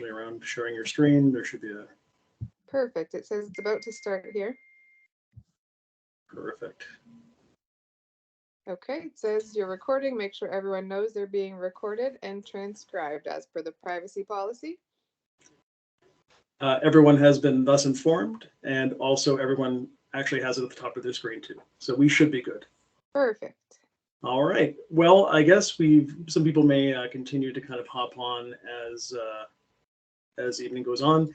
around sharing your screen. There should be a... Perfect. It says it's about to start here. Perfect. Okay, it says you're recording. Make sure everyone knows they're being recorded and transcribed as per the privacy policy. Everyone has been thus informed, and also everyone actually has it at the top of their screen too. So we should be good. Perfect. All right. Well, I guess some people may continue to kind of hop on as evening goes on.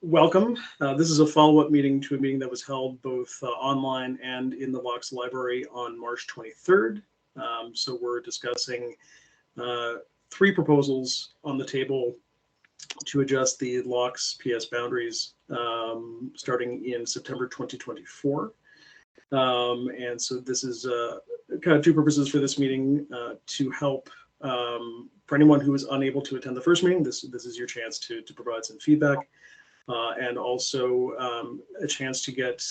Welcome. This is a follow-up meeting to a meeting that was held both online and in the Locke's library on March 23rd. So we're discussing 3 proposals on the table to adjust the Locke's PS boundaries starting in September 2024. And so this is kind of 2 purposes for this meeting to help for anyone who is unable to attend the first meeting. This is your chance to provide some feedback. And also a chance to get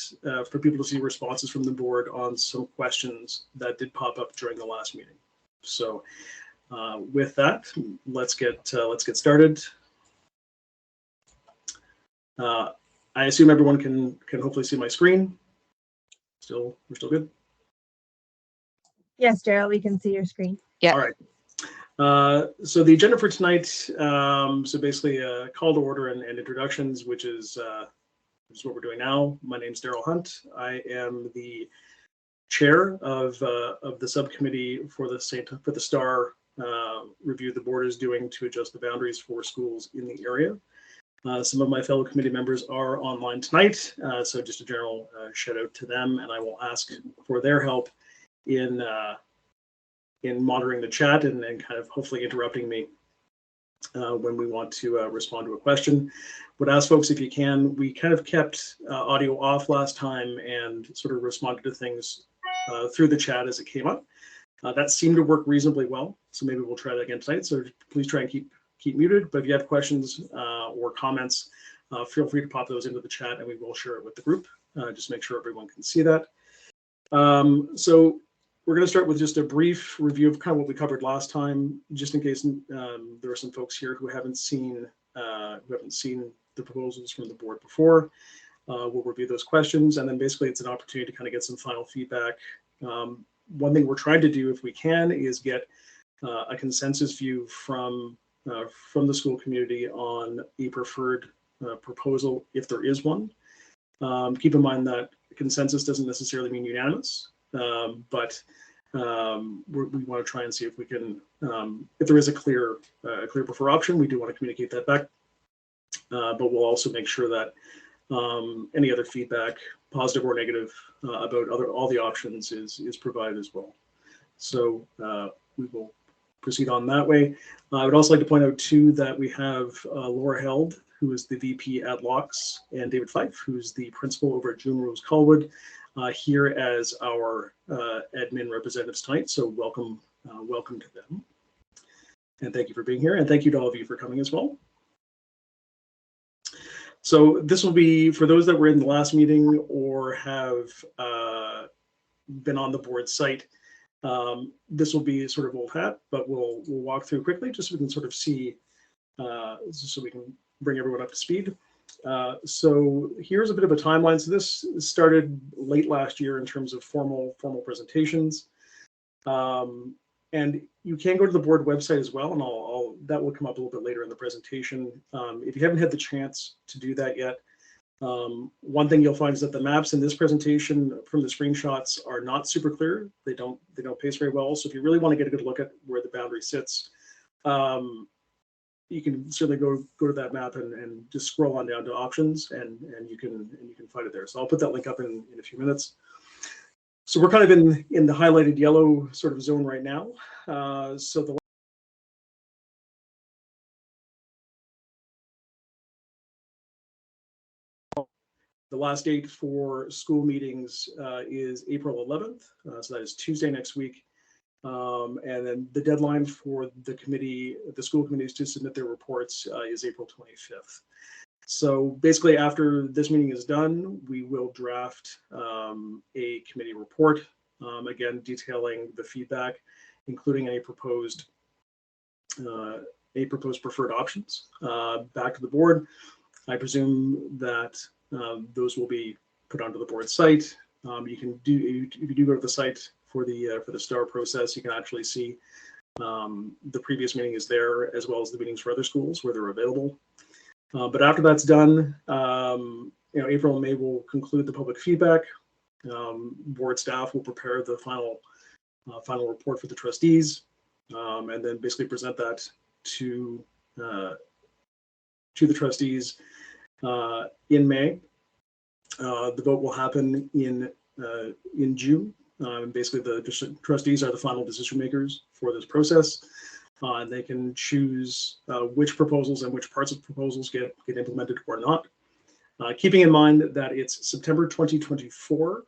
for people to see responses from the board on some questions that did pop up during the last meeting. So with that, let's get started. I assume everyone can hopefully see my screen. We're still good. Yes, Gerald, we can see your screen. Yeah. All right. So the agenda for tonight, so basically a call to order and introductions, which is what we're doing now. My name's Daryl Hunt. I am the chair of the subcommittee for the STAAR review the board is doing to adjust the boundaries for schools in the area. Some of my fellow committee members are online tonight, so just a general shout out to them, and I will ask for their help in monitoring the chat and kind of hopefully interrupting me when we want to respond to a question. Would ask folks if you can, we kind of kept audio off last time and sort of responded to things through the chat as it came up. That seemed to work reasonably well, so maybe we'll try that again tonight. So please try and keep muted, but if you have questions or comments, feel free to pop those into the chat and we will share it with the group. Just make sure everyone can see that. So we're going to start with just a brief review of kind of what we covered last time, just in case there are some folks here who haven't seen the proposals from the board before. We'll review those questions, and then basically it's an opportunity to kind of get some final feedback. One thing we're trying to do, if we can, is get a consensus view from the school community on a preferred proposal, if there is one. Keep in mind that consensus doesn't necessarily mean unanimous. But we want to try and see if we can, if there is a clear preferred option, we do want to communicate that back. But we'll also make sure that any other feedback, positive or negative, about all the options is provided as well. So we will proceed on that way. I would also like to point out too that we have Laura Held, who is the VP at Locke's, and David Fife, who's the principal over at June Rose Colwood, here as our admin representatives tonight. So welcome to them. And thank you for being here. And thank you to all of you for coming as well. So this will be, for those that were in the last meeting or have been on the board site, this will be sort of old hat, but we'll walk through quickly just so we can sort of see, so we can bring everyone up to speed. So here's a bit of a timeline. So this started late last year in terms of formal presentations. And you can go to the board website as well, and that will come up a little bit later in the presentation. If you haven't had the chance to do that yet, one thing you'll find is that the maps in this presentation from the screenshots are not super clear. They don't pace very well. So if you really want to get a good look at where the boundary sits, you can certainly go to that map and just scroll on down to options, and you can find it there. So I'll put that link up in a few minutes. So we're kind of in the highlighted yellow sort of zone right now. So the last date for school meetings is April 11th. So that is Tuesday next week. And then the deadline for the school committees to submit their reports is April 25th. So basically after this meeting is done, we will draft a committee report, again, detailing the feedback, including any proposed any proposed preferred options back to the board. I presume that those will be put onto the board site. You can do, if you do go to the site for the STAAR process, you can actually see the previous meeting is there, as well as the meetings for other schools where they're available. But after that's done, April and May will conclude the public feedback. Board staff will prepare the final report for the trustees, and then basically present that to the trustees in May. The vote will happen in June. Basically, the trustees are the final decision makers for this process. They can choose which proposals and which parts of proposals get implemented or not. Keeping in mind that it's September 2024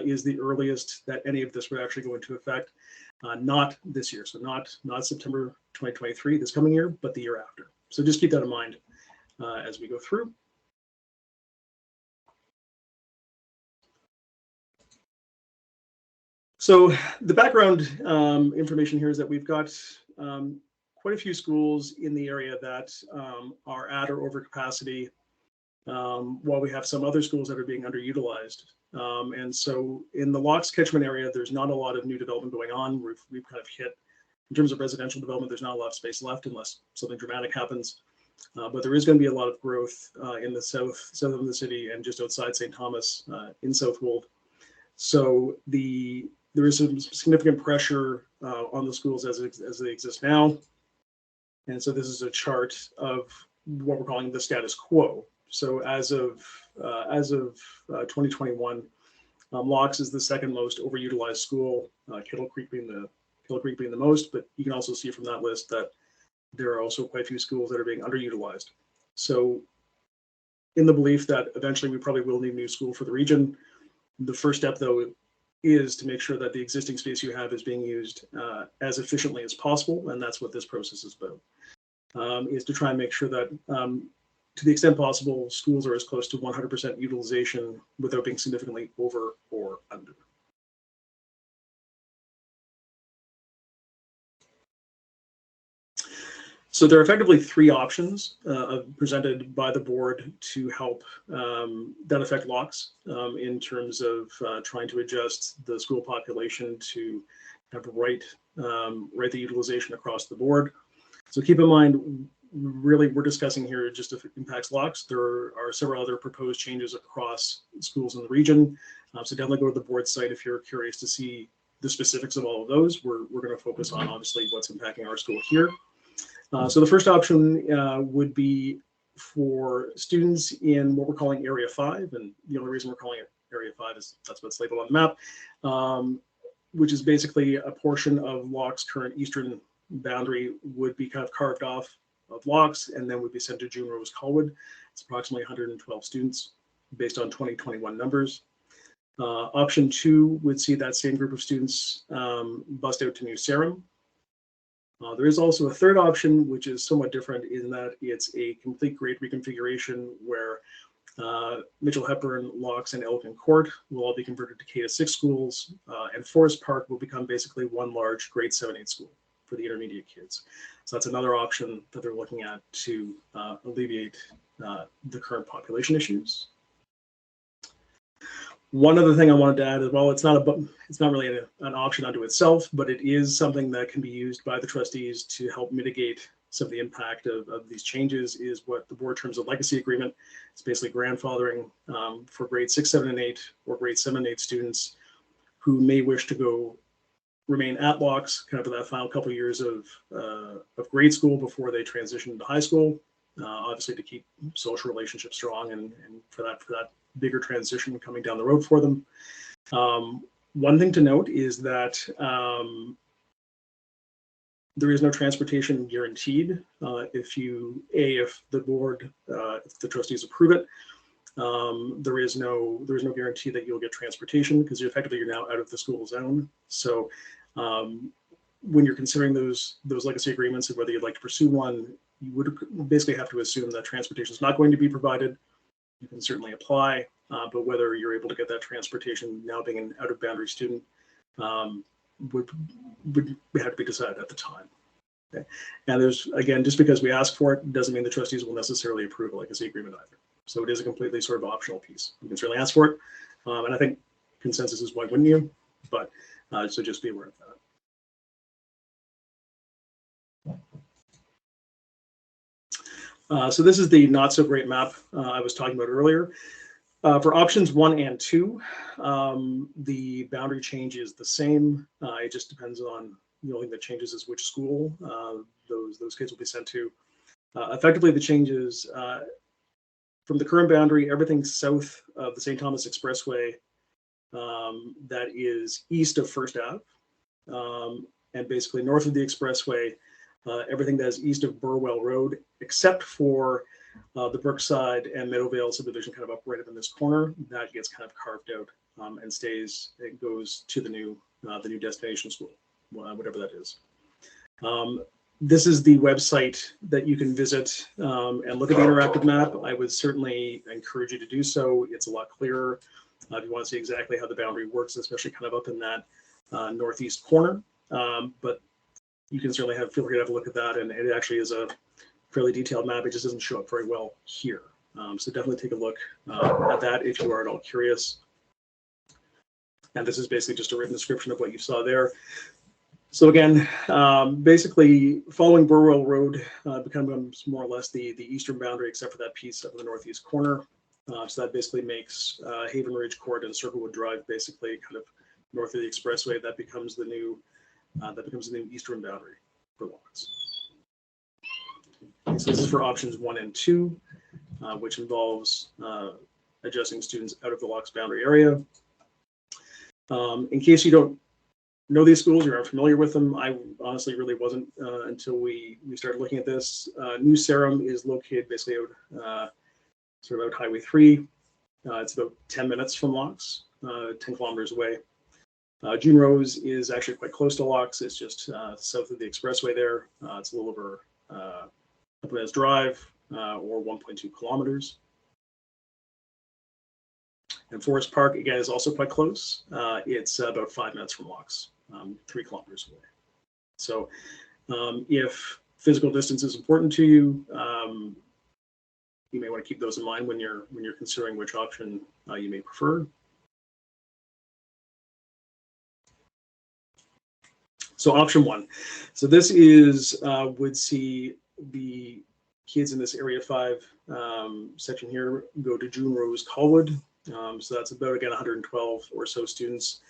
is the earliest that any of this would actually go into effect, not this year. So not September 2023, this coming year, but the year after. So just keep that in mind as we go through. So the background information here is that we've got quite a few schools in the area that are at or over capacity, while we have some other schools that are being underutilized. And so in the Locke's catchment area, there's not a lot of new development going on. We've kind of hit, in terms of residential development, there's not a lot of space left unless something dramatic happens. But there is going to be a lot of growth in the south of the city and just outside St. Thomas in Southwold. So there is some significant pressure on the schools as they exist now. And so this is a chart of what we're calling the status quo. So as of 2021, Locke's is the second most overutilized school, Kettle Creek being the most, but you can also see from that list that there are also quite a few schools that are being underutilized. So in the belief that eventually we probably will need a new school for the region, the first step though is to make sure that the existing space you have is being used as efficiently as possible, and that's what this process is about, is to try and make sure that to the extent possible, schools are as close to 100% utilization without being significantly over or under. So there are effectively three options presented by the board to help that affect Locke's in terms of trying to adjust the school population to have right the utilization across the board. So keep in mind, really, we're discussing here just if it impacts Locke's. There are several other proposed changes across schools in the region. So definitely go to the board site if you're curious to see the specifics of all of those. We're going to focus on obviously what's impacting our school here. So the first option would be for students in what we're calling Area 5, and the only reason we're calling it Area 5 is that's what's labeled on the map, which is basically a portion of Locke's current eastern boundary would be kind of carved off of Locke's and then would be sent to June Rose Colwood. It's approximately 112 students based on 2021 numbers. Option 2 would see that same group of students bust out to New Sarum. There is also a third option, which is somewhat different in that it's a complete grade reconfiguration where Mitchell Hepburn, Locke's, and Elgin Court will all be converted to K-6 schools, and Forest Park will become basically one large grade 7-8 school for the intermediate kids. So that's another option that they're looking at to alleviate the current population issues. One other thing I wanted to add as well, it's not really an option unto itself, but it is something that can be used by the trustees to help mitigate some of the impact of these changes, is what the board terms a legacy agreement. It's basically grandfathering for grade 6, 7, and 8 or grade 7 and 8 students who may wish to remain at Locke's kind of for that final couple of years of grade school before they transition to high school, obviously to keep social relationships strong and for that bigger transition coming down the road for them. One thing to note is that there is no transportation guaranteed. If the board, if the trustees approve it, there is no guarantee that you'll get transportation because you're now out of the school zone. So when you're considering those legacy agreements and whether you'd like to pursue one, you would basically have to assume that transportation is not going to be provided. You can certainly apply, but whether you're able to get that transportation now being an out of boundary student would have to be decided at the time. Okay. And there's, again, just because we ask for it doesn't mean the trustees will necessarily approve a legacy agreement either. So it is a completely sort of optional piece. You can certainly ask for it, and I think consensus is why wouldn't you? But so just be aware of that. So this is the not so great map I was talking about earlier. For options 1 and 2, the boundary change is the same. It just depends on, the only thing that changes is which school those kids will be sent to. Effectively, the changes from the current boundary, everything south of the St. Thomas Expressway that is east of First Ave, and basically north of the expressway, everything that is east of Burwell Road, except for the Brookside and Meadowvale subdivision, kind of up right up in this corner, that gets kind of carved out and stays. It goes to the new destination school, whatever that is. This is the website that you can visit and look at the interactive map. I would certainly encourage you to do so. It's a lot clearer if you want to see exactly how the boundary works, especially kind of up in that northeast corner. But you can certainly feel free to have a look at that, and it actually is a fairly detailed map. It just doesn't show up very well here. So definitely take a look at that if you are at all curious. And this is basically just a written description of what you saw there. So again, basically following Burwell Road becomes more or less the eastern boundary, except for that piece up in the northeast corner. So that basically makes Haven Ridge Court and Circlewood Drive basically kind of north of the expressway. That becomes the new eastern boundary for lots. Okay, so this is for options 1 and 2, which involves adjusting students out of the Locke's boundary area. In case you don't know these schools, you're unfamiliar with them, I honestly really wasn't until we started looking at this. New Sarum is located basically out sort of out Highway 3. It's about 10 minutes from Locke's, 10 kilometers away. June Rose is actually quite close to Locke's. It's just south of the expressway there. It's a little over Uplands Drive, or 1.2 kilometers. And Forest Park, again, is also quite close. It's about 5 minutes from Locke's, 3 kilometers away. So if physical distance is important to you, you may want to keep those in mind when you're considering which option you may prefer. So option 1. So this is would see the kids in this Area 5 section here go to June Rose Colwood. So that's about, again, 112 or so students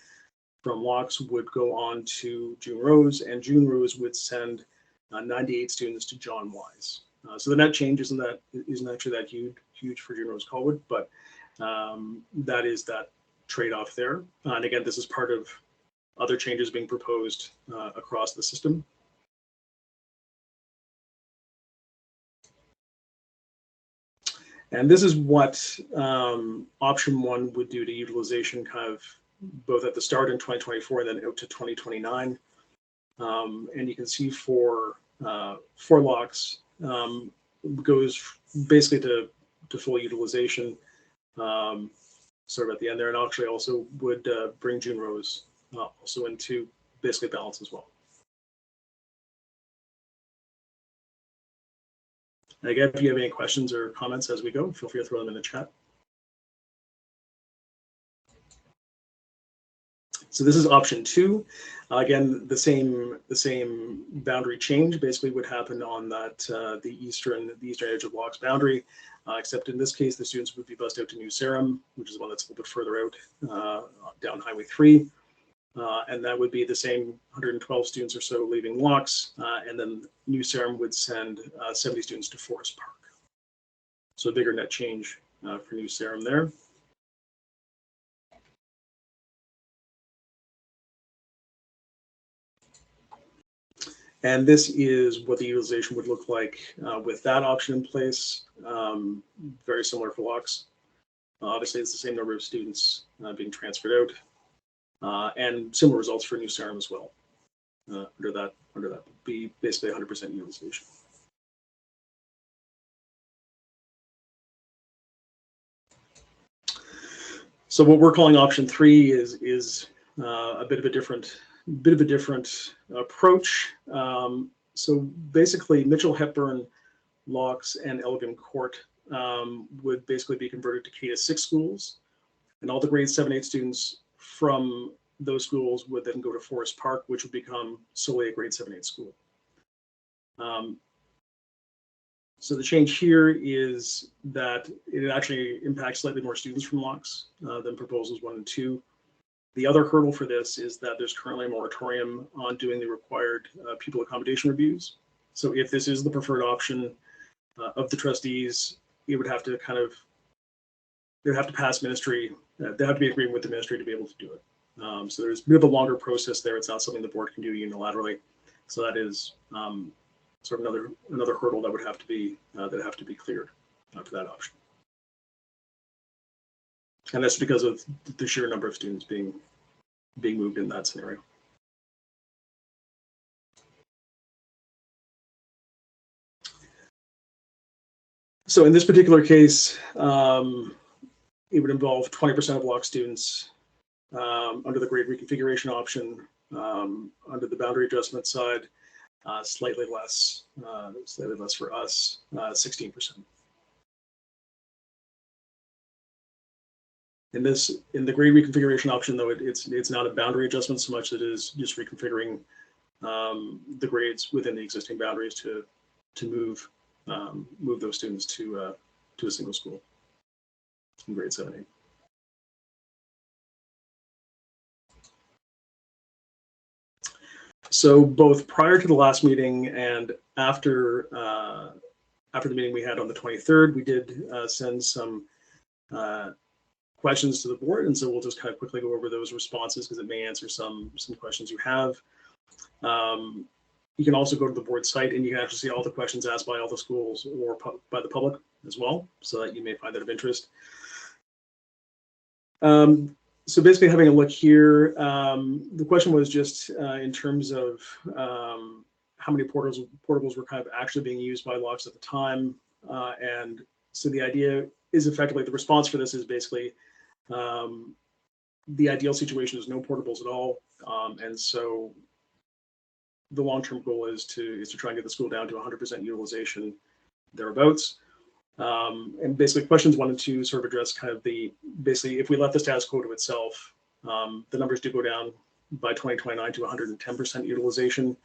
from Locke's would go on to June Rose, and June Rose would send 98 students to John Wise. So the net change isn't actually that huge for June Rose Colwood, but that is that trade-off there. And again, this is part of other changes being proposed across the system. And this is what option 1 would do to utilization, kind of both at the start in 2024 and then out to 2029. And you can see for Locke's goes basically to full utilization sort of at the end there, and actually also would bring June Rose also into basically balance as well. And again, if you have any questions or comments as we go, feel free to throw them in the chat. So this is option 2. Again, the same boundary change basically would happen on that the eastern edge of Locke's boundary, except in this case the students would be bused out to New Sarum, which is the one that's a little bit further out down Highway 3. And that would be the same 112 students or so leaving Locke's, and then New Sarum would send 70 students to Forest Park. So a bigger net change for New Sarum there. And this is what the utilization would look like with that option in place. Very similar for Locke's. Obviously, it's the same number of students being transferred out, and similar results for New Sarum as well. Under that would be basically 100% utilization. So what we're calling option 3 is a bit of a different approach. So basically, Mitchell, Hepburn, Locks, and Elgin Court would basically be converted to K-6 schools, and all the grade 7-8 students from those schools would then go to Forest Park, which would become solely a grade 7-8 school. So the change here is that it actually impacts slightly more students from Locks than proposals 1 and 2. The other hurdle for this is that there's currently a moratorium on doing the required pupil accommodation reviews. So if this is the preferred option of the trustees, it would have to they'd have to pass ministry, they have to be agreeing with the ministry to be able to do it. So there's a bit of a longer process there. It's not something the board can do unilaterally. So that is sort of another hurdle that would have to be cleared for that option. And that's because of the sheer number of students being moved in that scenario. So in this particular case, it would involve 20% of Locke students under the grade reconfiguration option. Under the boundary adjustment side, slightly less for us, 16%. In the grade reconfiguration option, though, it's not a boundary adjustment so much as it is just reconfiguring the grades within the existing boundaries to move those students to a single school in grade 7-8. So both prior to the last meeting and after the meeting we had on the 23rd, we did send some questions to the board, and so we'll just kind of quickly go over those responses because it may answer some questions you have. You can also go to the board site and you can actually see all the questions asked by all the schools or by the public as well, so that you may find that of interest. So basically, having a look here, the question was just in terms of how many portables were kind of actually being used by Locks at the time, and so the idea is effectively, the response for this is basically the ideal situation is no portables at all, and so the long-term goal is to try and get the school down to 100% utilization thereabouts. And basically questions 1 and 2 sort of address kind of basically if we left the status quo to itself, the numbers do go down by 2029 to 110% utilization.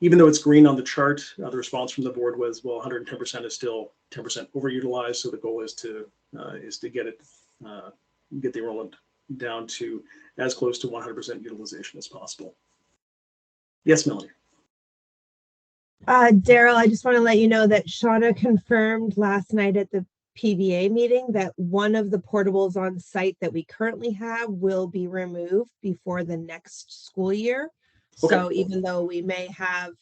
Even though it's green on the chart, the response from the board was, well, 110% is still 10% overutilized. So the goal is to get the enrollment down to as close to 100% utilization as possible. Yes, Melanie. Daryl, I just want to let you know that Shauna confirmed last night at the PBA meeting that one of the portables on site that we currently have will be removed before the next school year. Okay. So even though we may have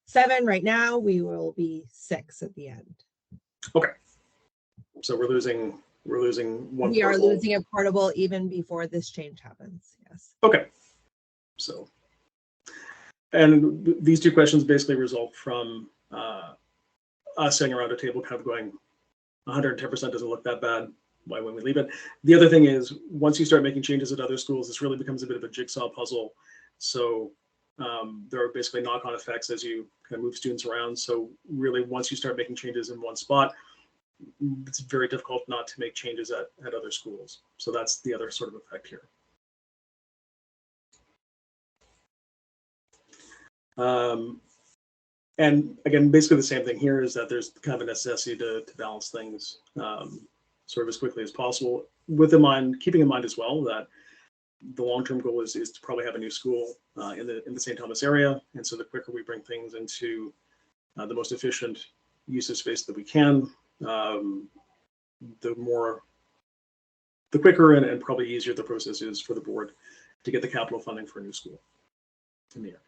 7 right now, we will be 6 at the end. Okay. So we're losing one. We are losing a portable even before this change happens. Yes. Okay. So. And these 2 questions basically result from us sitting around a table kind of going, 110% doesn't look that bad. Why wouldn't we leave it? The other thing is, once you start making changes at other schools, this really becomes a bit of a jigsaw puzzle. So there are basically knock-on effects as you kind of move students around. So really, once you start making changes in one spot, it's very difficult not to make changes at other schools. So that's the other sort of effect here. And again, basically the same thing here is that there's kind of a necessity to balance things sort of as quickly as possible, keeping in mind as well that the long-term goal is to probably have a new school in the St. Thomas area, and so the quicker we bring things into the most efficient use of space that we can, the quicker and probably easier the process is for the board to get the capital funding for a new school in the area.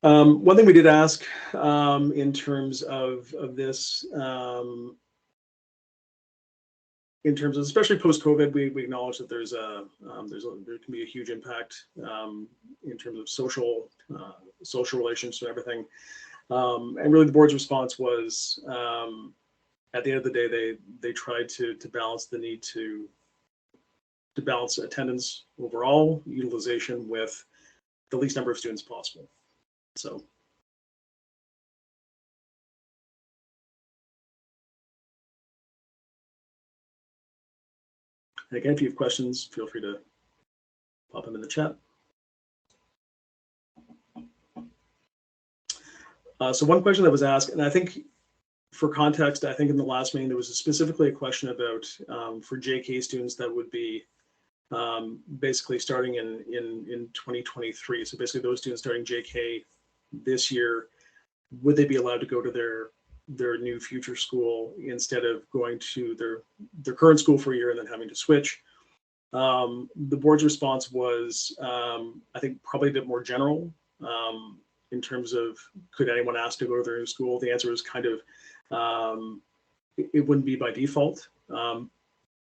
One thing we did ask in terms of this, in terms of especially post-COVID, we acknowledge that there can be a huge impact in terms of social relations and everything. And really, the board's response was at the end of the day, they tried to balance the need to balance attendance overall, utilization with the least number of students possible. So. Again, if you have questions, feel free to pop them in the chat. So one question that was asked, and I think for context, I think in the last meeting, there was specifically a question about for JK students that would be basically starting in 2023. So basically those students starting JK this year, would they be allowed to go to their new future school instead of going to their current school for a year and then having to switch? The board's response was, I think, probably a bit more general in terms of could anyone ask to go to their new school? The answer is kind of, it wouldn't be by default.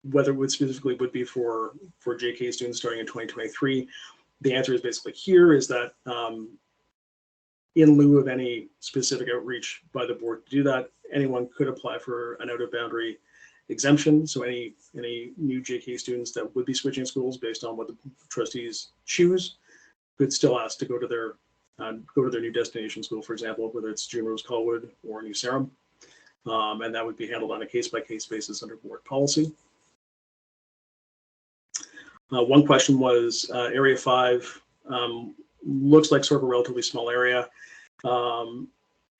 Whether it would specifically would be for JK students starting in 2023, the answer is basically here is that in lieu of any specific outreach by the board to do that, anyone could apply for an out-of-boundary exemption. So any new JK students that would be switching schools based on what the trustees choose could still ask to go to their new destination school, for example, whether it's June Rose Colwood or New Sarum, and that would be handled on a case-by-case basis under board policy. One question was Area 5 looks like sort of a relatively small area,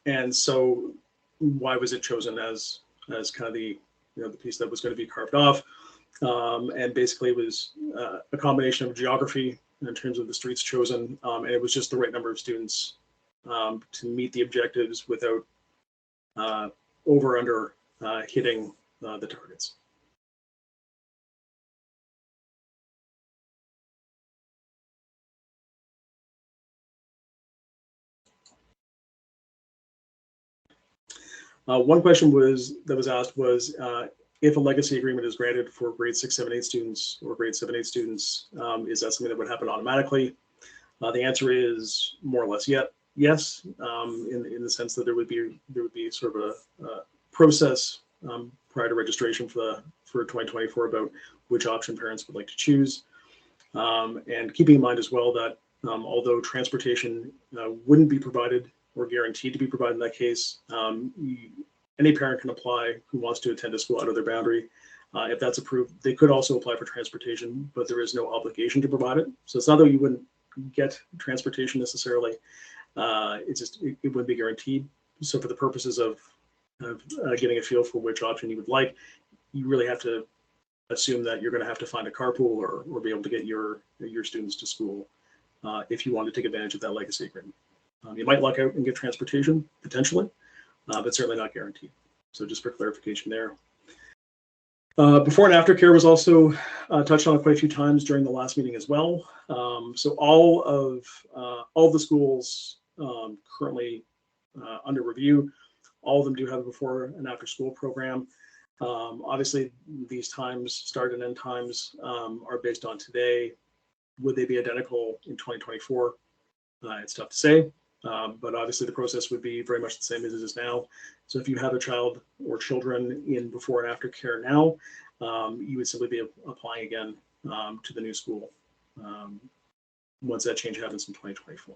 and so why was it chosen as kind of the piece that was going to be carved off? And basically it was a combination of geography in terms of the streets chosen, and it was just the right number of students to meet the objectives without over under hitting the targets. One question that was asked was if a legacy agreement is granted for grade 6, 7, 8 students or grade 7, 8 students, is that something that would happen automatically? The answer is more or less yes, in the sense that there would be sort of a process prior to registration for 2024 about which option parents would like to choose, and keeping in mind as well that although transportation wouldn't be provided or guaranteed to be provided in that case, any parent can apply who wants to attend a school out of their boundary. If that's approved, they could also apply for transportation, but there is no obligation to provide it. So it's not that you wouldn't get transportation necessarily. It's just it wouldn't be guaranteed. So for the purposes of getting a feel for which option you would like, you really have to assume that you're going to have to find a carpool or be able to get your students to school if you want to take advantage of that legacy agreement. You might luck out and get transportation potentially, but certainly not guaranteed. So just for clarification there. Before and after care was also touched on quite a few times during the last meeting as well. So all of the schools currently under review, all of them do have a before and after school program. Obviously, these times, start and end times, are based on today. Would they be identical in 2024? It's tough to say. But obviously the process would be very much the same as it is now. So if you have a child or children in before and after care now, you would simply be applying again to the new school once that change happens in 2024.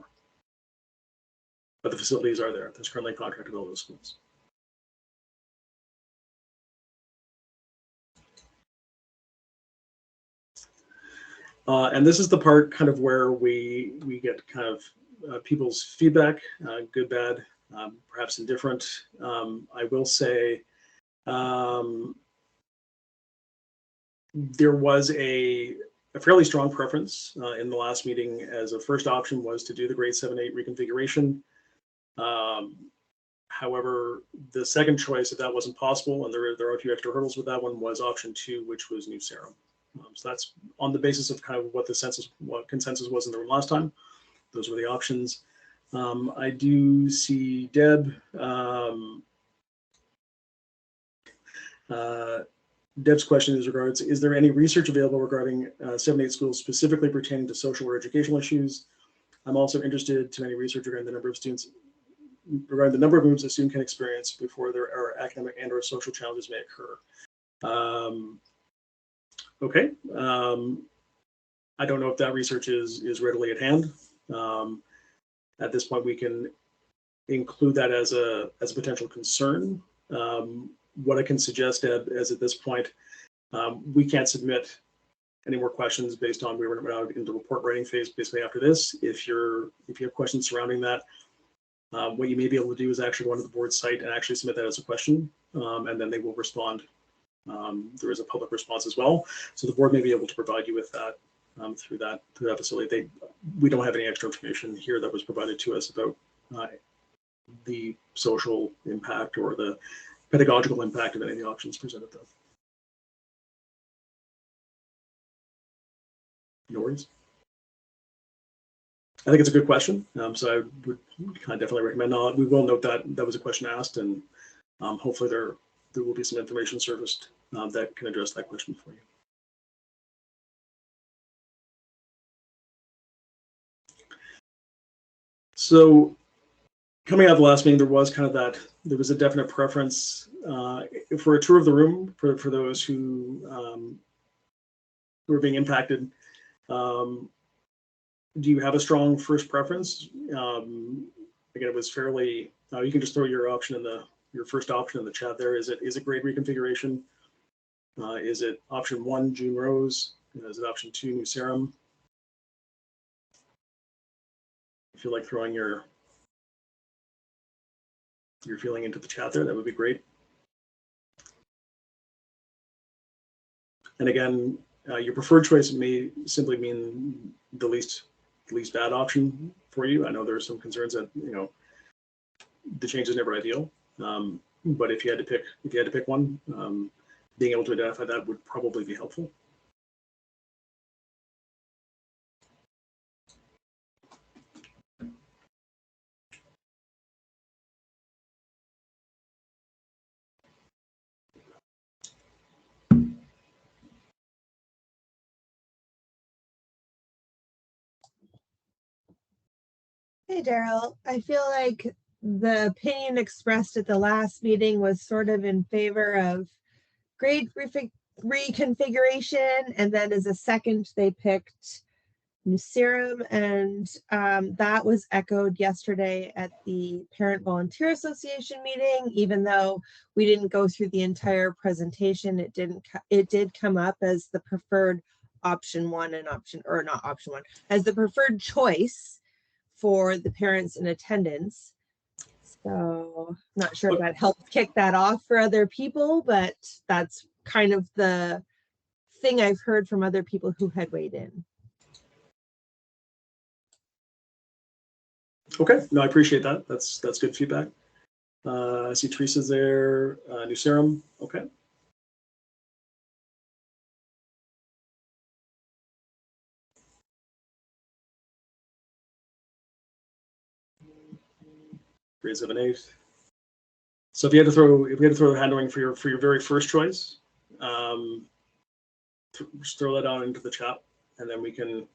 But the facilities are there. There's currently a contract with all those schools. And this is the part kind of where we get kind of people's feedback, good, bad, perhaps indifferent. I will say there was a fairly strong preference in the last meeting as a first option was to do the grade 7-8 reconfiguration. However, the second choice, if that wasn't possible, and there are a few extra hurdles with that one, was option 2, which was New Sarum. So that's on the basis of kind of what consensus was in the room last time. Those were the options. I do see Deb. Deb's question is regards, is there any research available regarding 7-8 schools specifically pertaining to social or educational issues? I'm also interested to any research regarding the number of students. regarding the number of moves a student can experience before there are academic and or social challenges may occur. Okay. I don't know if that research is readily at hand. At this point, we can include that as a potential concern. What I can suggest, Ed, is at this point, we can't submit any more questions based on we were now into report writing phase basically after this. If you have questions surrounding that, what you may be able to do is actually go onto the board site and actually submit that as a question, and then they will respond. There is a public response as well, so the board may be able to provide you with that through that facility. We don't have any extra information here that was provided to us about the social impact or the pedagogical impact of any of the options presented though. No worries. I think it's a good question. So I would kind of definitely recommend not. We will note that that was a question asked, and hopefully there will be some information serviced that can address that question for you. So coming out of the last meeting, there was kind of that, there was a definite preference for a tour of the room for those who were being impacted. Do you have a strong first preference? Again, it was fairly, you can just throw your option in your first option in the chat there. Is it grade reconfiguration? Is it option 1, June Rose? Is it option 2, New Serum? If you like throwing your feeling into the chat there, that would be great. And again, your preferred choice may simply mean the least bad option for you. I know there are some concerns that the change is never ideal, but if you had to pick one, being able to identify that would probably be helpful. Hey, Daryl. I feel like the opinion expressed at the last meeting was sort of in favor of grade reconfiguration, and then as a second, they picked New Serum, and that was echoed yesterday at the Parent Volunteer Association meeting. Even though we didn't go through the entire presentation, it did come up as the preferred option 1 and not option 1, as the preferred choice for the parents in attendance. So I'm not sure if that helped kick that off for other people, but that's kind of the thing I've heard from other people who had weighed in. Okay, no, I appreciate that. That's good feedback. I see Teresa's there. New Serum. Okay. Grade 7-8. So if you had to throw a hand ring for your very first choice, just throw that out into the chat, and then we can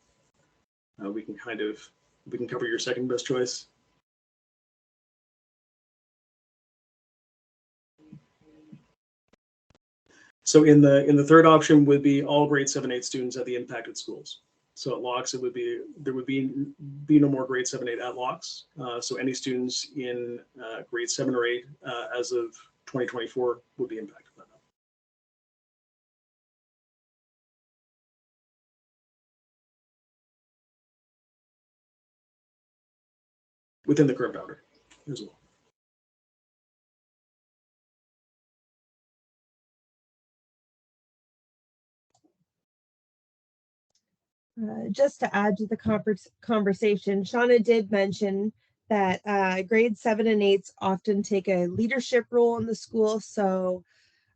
cover your second best choice. So in the third option would be all grade 7-8 students at the impacted schools. So at Locke's, there would be no more grade 7-8 at Locke's. So any students in grade 7 or 8 as of 2024 would be impacted by that. Within the current boundary as well. Just to add to the conversation, Shauna did mention that grade 7 and 8s often take a leadership role in the school. So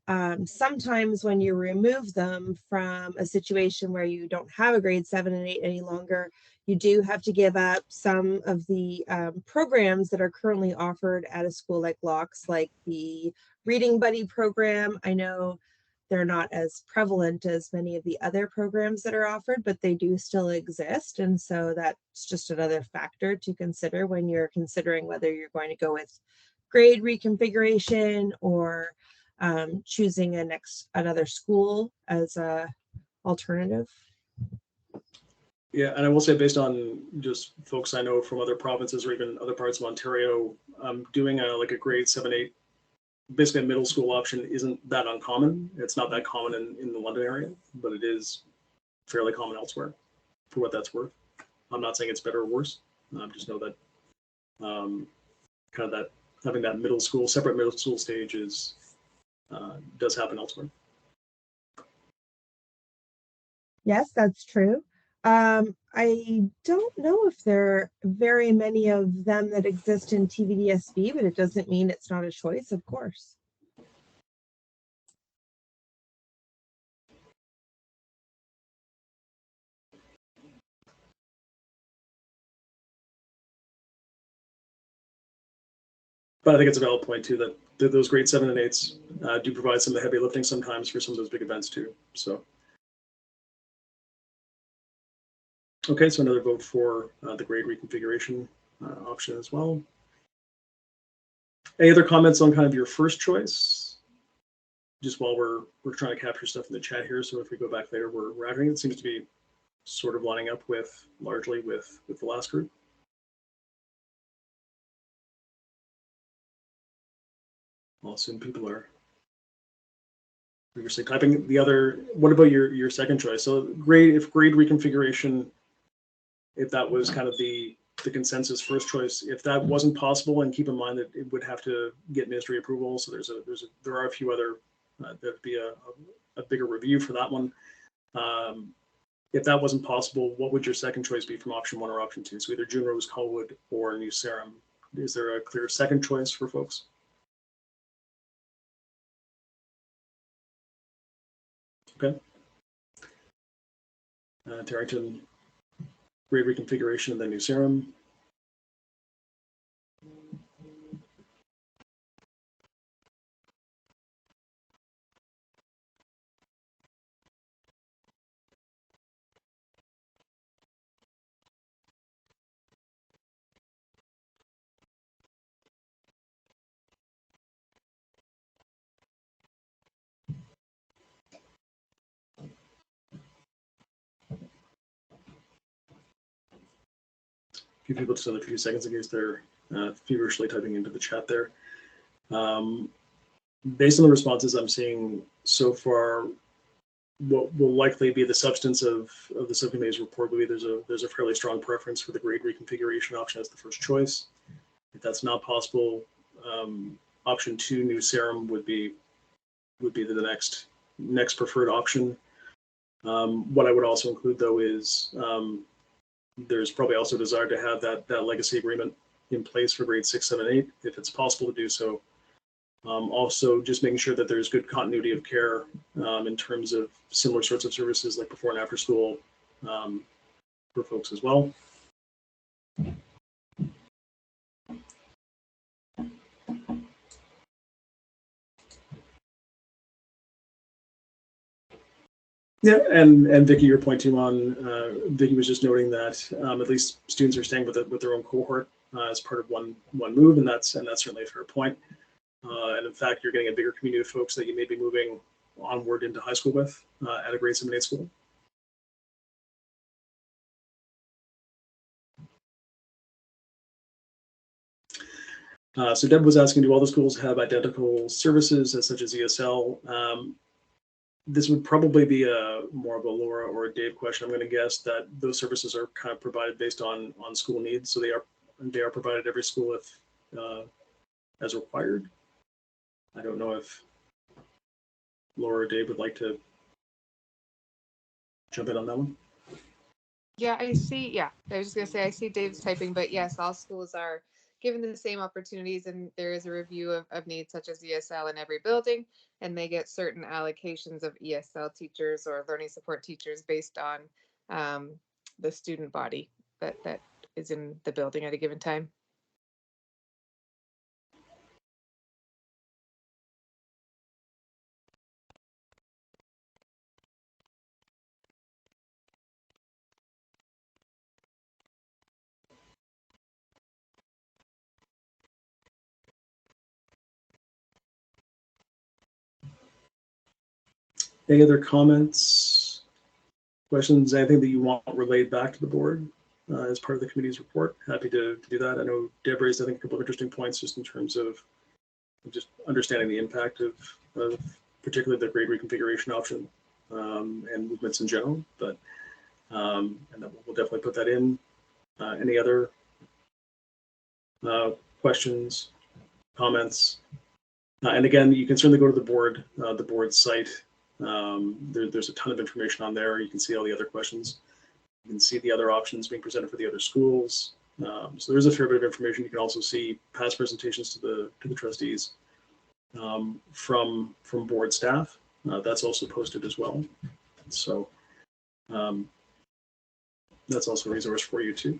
sometimes when you remove them from a situation where you don't have a grade 7 and 8 any longer, you do have to give up some of the programs that are currently offered at a school like Locke's, like the Reading Buddy program. I know they're not as prevalent as many of the other programs that are offered, but they do still exist. And so that's just another factor to consider when you're considering whether you're going to go with grade reconfiguration or choosing another school as a alternative. Yeah, and I will say, based on just folks I know from other provinces or even other parts of Ontario, doing like a grade 7-8, basically a middle school option, isn't that uncommon. It's not that common in the London area, but it is fairly common elsewhere, for what that's worth. I'm not saying it's better or worse. I just know that kind of that having that separate middle school stage does happen elsewhere. Yes, that's true. I don't know if there are very many of them that exist in TVDSB, but it doesn't mean it's not a choice, of course. But I think it's a valid point too that those grade 7 and 8s do provide some of the heavy lifting sometimes for some of those big events too. So, okay, so another vote for the grade reconfiguration option as well. Any other comments on kind of your first choice? Just while we're trying to capture stuff in the chat here, so if we go back later, we're adding it. Seems to be sort of lining up largely with the last group. I'll assume people are vigorously typing. The other, what about your second choice? So grade reconfiguration, if that was kind of the consensus first choice, if that wasn't possible, and keep in mind that it would have to get ministry approval, so there are a few other there'd be a bigger review for that one. If that wasn't possible, what would your second choice be from option 1 or option 2? So either June Rose, Colwood, or New Sarum. Is there a clear second choice for folks? Okay. Tarrington, grade reconfiguration, and then New Sarum. Give people just another few seconds in case they're feverishly typing into the chat there. Based on the responses I'm seeing so far, what will likely be the substance of the subcommittee's report will be there's a fairly strong preference for the grade reconfiguration option as the first choice. If that's not possible, option 2, New Sarum, would be the next preferred option. What I would also include, though, is there's probably also a desire to have that legacy agreement in place for grades 6, 7, 8, if it's possible to do so. Also, just making sure that there's good continuity of care in terms of similar sorts of services like before and after school for folks as well. Yeah, and Vicky, your point too on Vicky was just noting that at least students are staying with their own cohort as part of one move, and that's certainly a fair point. And in fact, you're getting a bigger community of folks that you may be moving onward into high school with at a grade 7-8 school. So Deb was asking, do all the schools have identical services such as ESL? This would probably be more of a Laura or a Dave question. I'm going to guess that those services are kind of provided based on school needs. So they are provided at every school if as required. I don't know if Laura or Dave would like to jump in on that one. Yeah, I see. Yeah, I was just going to say, I see Dave's typing, but yes, all schools are given the same opportunities, and there is a review of needs such as ESL in every building, and they get certain allocations of ESL teachers or learning support teachers based on the student body that is in the building at a given time. Any other comments, questions, anything that you want relayed back to the board as part of the committee's report? Happy to do that. I know Deb raised, I think, a couple of interesting points just in terms of just understanding the impact of particularly the grade reconfiguration option and movements in general. But and then we'll definitely put that in. Any other questions, comments? And again, you can certainly go to the board site. There's a ton of information on there. You can see all the other questions. You can see the other options being presented for the other schools. So there's a fair bit of information. You can also see past presentations to the trustees from board staff. That's also posted as well. So that's also a resource for you too.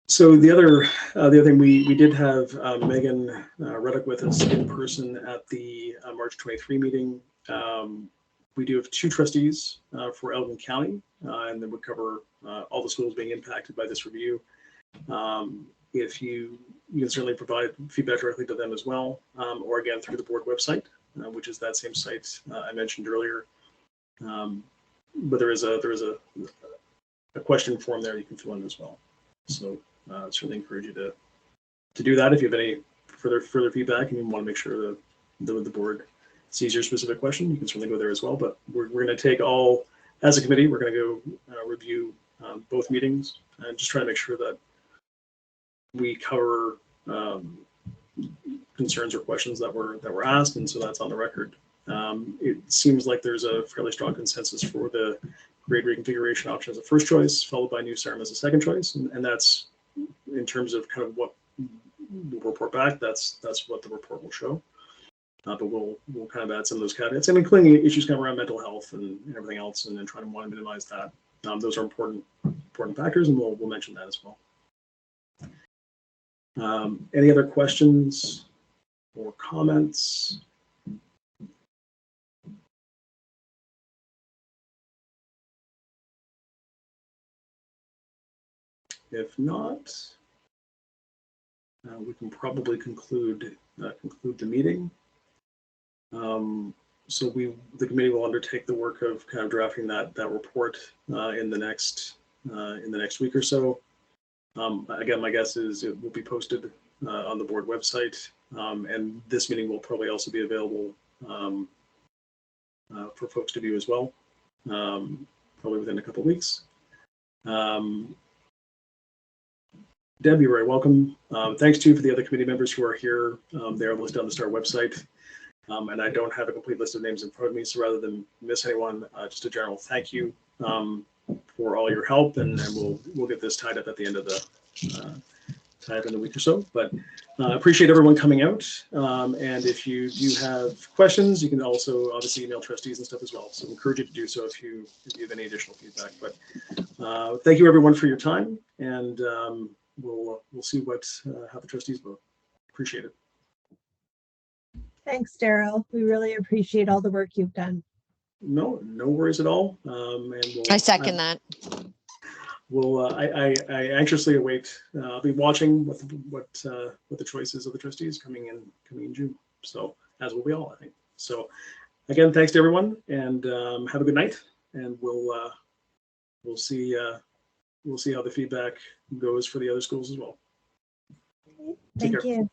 So the other thing, we did have Megan Reddick with us in person at the March 23 meeting. We do have 2 trustees for Elgin County, and then we cover all the schools being impacted by this review. If you can certainly provide feedback directly to them as well, or again through the board website, which is that same site I mentioned earlier. But there is a question form there you can fill in as well. So certainly encourage you to do that if you have any further feedback and you want to make sure that the board sees your specific question. You can certainly go there as well. But we're going to take all, as a committee, we're going to go review both meetings and just try to make sure that we cover concerns or questions that were asked, and so that's on the record. It seems like there's a fairly strong consensus for the grade reconfiguration option as a first choice, followed by new STAAR as a second choice, and that's in terms of kind of what we'll report back. That's what the report will show. But we'll kind of add some of those caveats, and including issues kind of around mental health and everything else, and then try to want to minimize that. Those are important factors, and we'll mention that as well. Any other questions or comments? If not, we can probably conclude the meeting. So the committee will undertake the work of kind of drafting that report in the next week or so. Again, my guess is it will be posted on the board website, and this meeting will probably also be available for folks to view as well, probably within a couple of weeks. Deb, you're very welcome. Thanks too for the other committee members who are here. They're listed on the STAAR website. And I don't have a complete list of names in front of me, so rather than miss anyone, just a general thank you for all your help, and we'll get this tied up at the end of the week or so. But appreciate everyone coming out, and if you do have questions, you can also obviously email trustees and stuff as well. So I encourage you to do so if you have any additional feedback. But thank you everyone for your time, and we'll see how the trustees vote. Appreciate it. Thanks, Daryl. We really appreciate all the work you've done. No worries at all. And I second that. I anxiously await. I'll be watching what the choices of the trustees coming in June. So as will we all, I think. So again, thanks to everyone, and have a good night. And we'll see how the feedback goes for the other schools as well. Thank you.